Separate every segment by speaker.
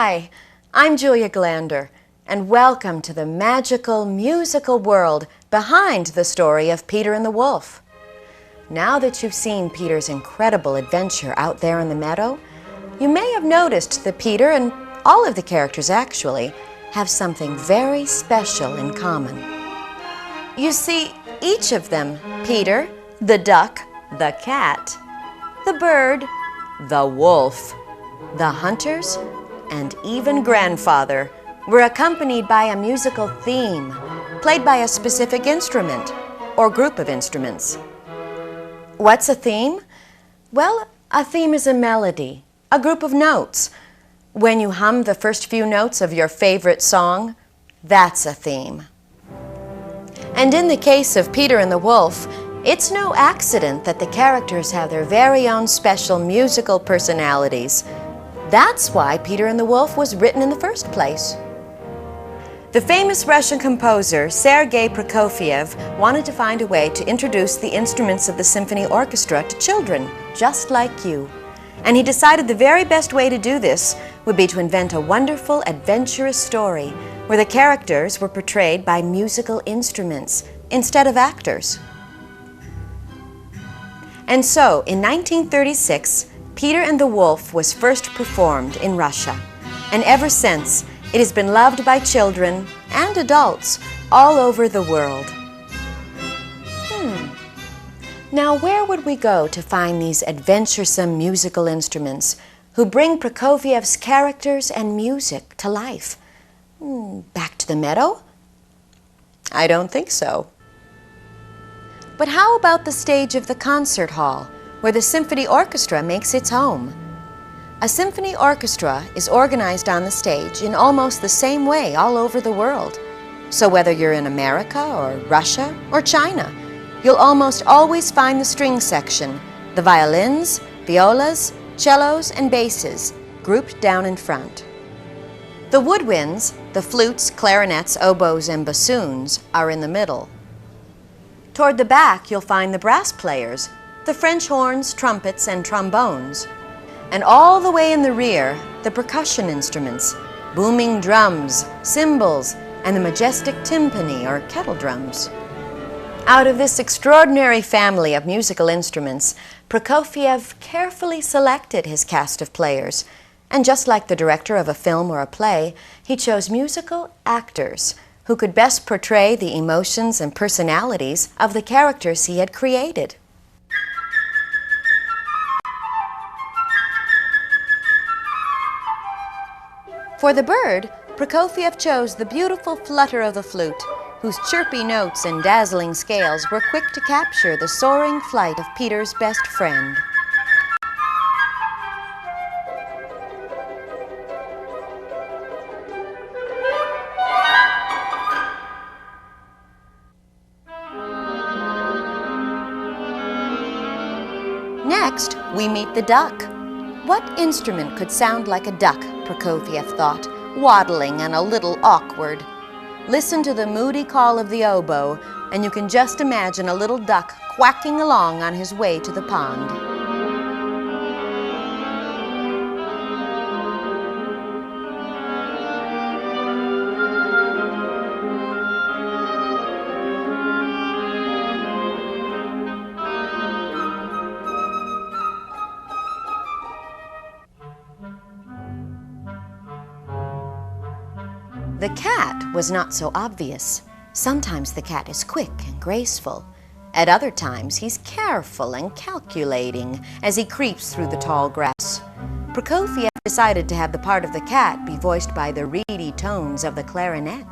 Speaker 1: Hi, I'm Julia Glander, and welcome to the magical musical world behind the story of Peter and the Wolf. Now that you've seen Peter's incredible adventure out there in the meadow, you may have noticed that Peter, and all of the characters actually, have something very special in common. You see, each of them, Peter, the duck, the cat, the bird, the wolf, the hunters, and even grandfather, were accompanied by a musical theme, played by a specific instrument or group of instruments. What's a theme? Well, a theme is a melody, a group of notes. When you hum the first few notes of your favorite song, that's a theme. And in the case of Peter and the Wolf, it's no accident that the characters have their very own special musical personalities. That's why Peter and the Wolf was written in the first place. The famous Russian composer Sergei Prokofiev wanted to find a way to introduce the instruments of the symphony orchestra to children, just like you. And he decided the very best way to do this would be to invent a wonderful, adventurous story where the characters were portrayed by musical instruments instead of actors. And so, in 1936, Peter and the Wolf was first performed in Russia. And ever since, it has been loved by children and adults all over the world. Now, where would we go to find these adventuresome musical instruments who bring Prokofiev's characters and music to life? Back to the meadow? I don't think so. But how about the stage of the concert hall, where the symphony orchestra makes its home? A symphony orchestra is organized on the stage in almost the same way all over the world. So whether you're in America or Russia or China, you'll almost always find the string section, the violins, violas, cellos, and basses grouped down in front. The woodwinds, the flutes, clarinets, oboes, and bassoons, are in the middle. Toward the back, you'll find the brass players, the French horns, trumpets, and trombones. And all the way in the rear, the percussion instruments, booming drums, cymbals, and the majestic timpani or kettle drums. Out of this extraordinary family of musical instruments, Prokofiev carefully selected his cast of players. And just like the director of a film or a play, he chose musical actors who could best portray the emotions and personalities of the characters he had created. For the bird, Prokofiev chose the beautiful flutter of the flute, whose chirpy notes and dazzling scales were quick to capture the soaring flight of Peter's best friend. Next, we meet the duck. What instrument could sound like a duck, Prokofiev thought, waddling and a little awkward. Listen to the moody call of the oboe, and you can just imagine a little duck quacking along on his way to the pond. The cat was not so obvious. Sometimes the cat is quick and graceful. At other times, he's careful and calculating as he creeps through the tall grass. Prokofiev decided to have the part of the cat be voiced by the reedy tones of the clarinet.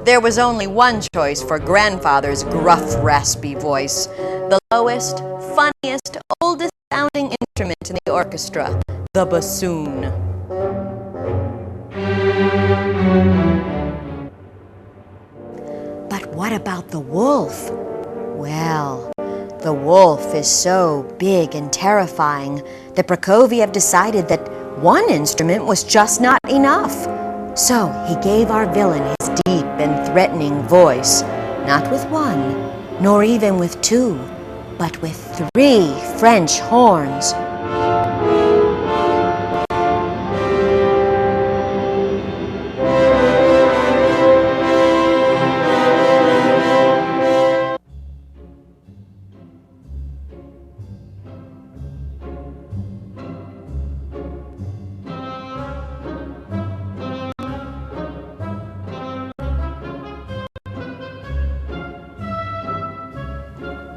Speaker 1: There was only one choice for grandfather's gruff, raspy voice, the lowest, funniest, oldest sounding instrument in the orchestra, the bassoon. But what about the wolf? Well, the wolf is so big and terrifying that Prokofiev decided that one instrument was just not enough. So he gave our villain his deep and threatening voice, not with one, nor even with two, but with 3 French horns.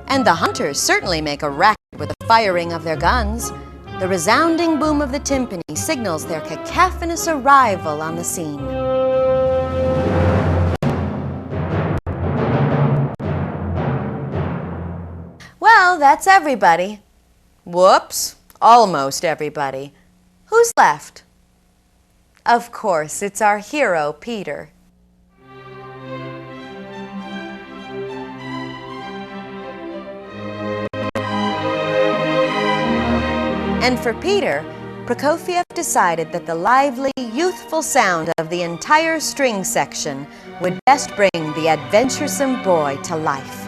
Speaker 1: And the hunters certainly make a racket with the firing of their guns. The resounding boom of the timpani signals their cacophonous arrival on the scene. Well, that's everybody. Whoops, almost everybody. Who's left? Of course, it's our hero, Peter. And for Peter, Prokofiev decided that the lively, youthful sound of the entire string section would best bring the adventuresome boy to life.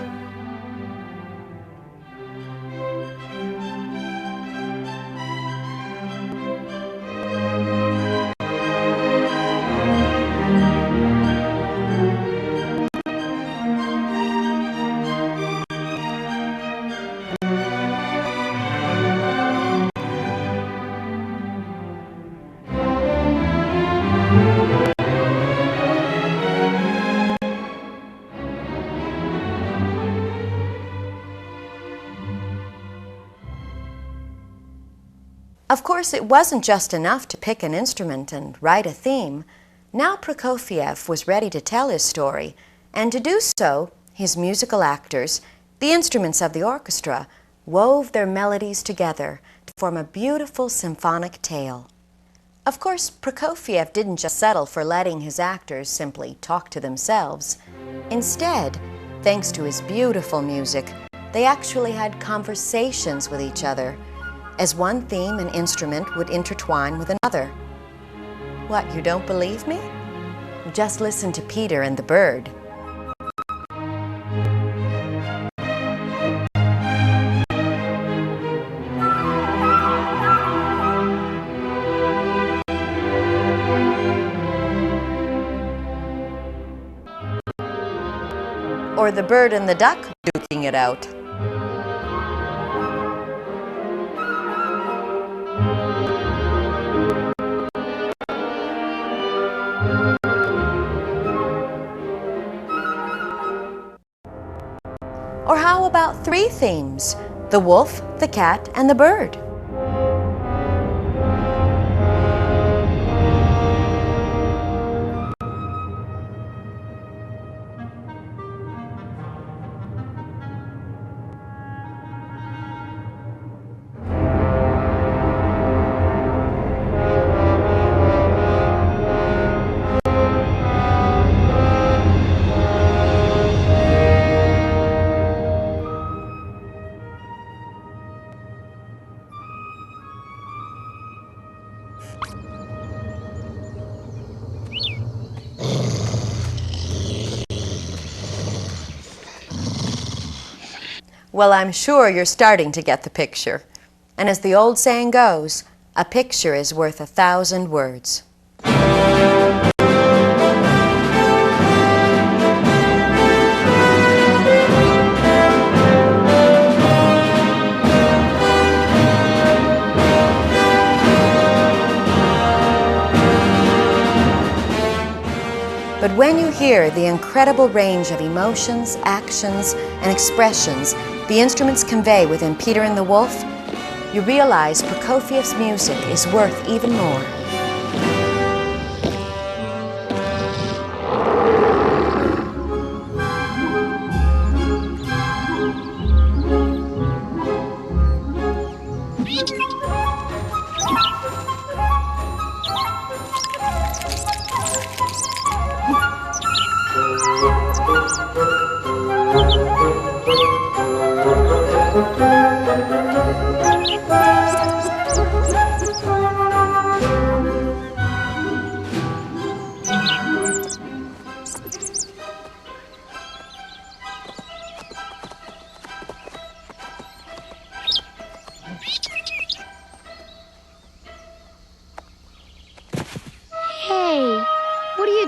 Speaker 1: Of course, it wasn't just enough to pick an instrument and write a theme. Now Prokofiev was ready to tell his story, and to do so, his musical actors, the instruments of the orchestra, wove their melodies together to form a beautiful symphonic tale. Of course, Prokofiev didn't just settle for letting his actors simply talk to themselves. Instead, thanks to his beautiful music, they actually had conversations with each other, as one theme and instrument would intertwine with another. What, you don't believe me? Just listen to Peter and the bird. Or the bird and the duck duking it out. Or how about 3 themes? The wolf, the cat, and the bird. Well, I'm sure you're starting to get the picture. And as the old saying goes, a picture is worth 1,000 words. But when you hear the incredible range of emotions, actions, and expressions the instruments convey within Peter and the Wolf, you realize Prokofiev's music is worth even more.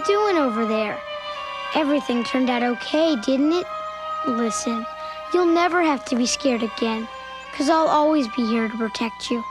Speaker 2: doing over there? Everything turned out okay, didn't it? Listen, you'll never have to be scared again, 'cause I'll always be here to protect you.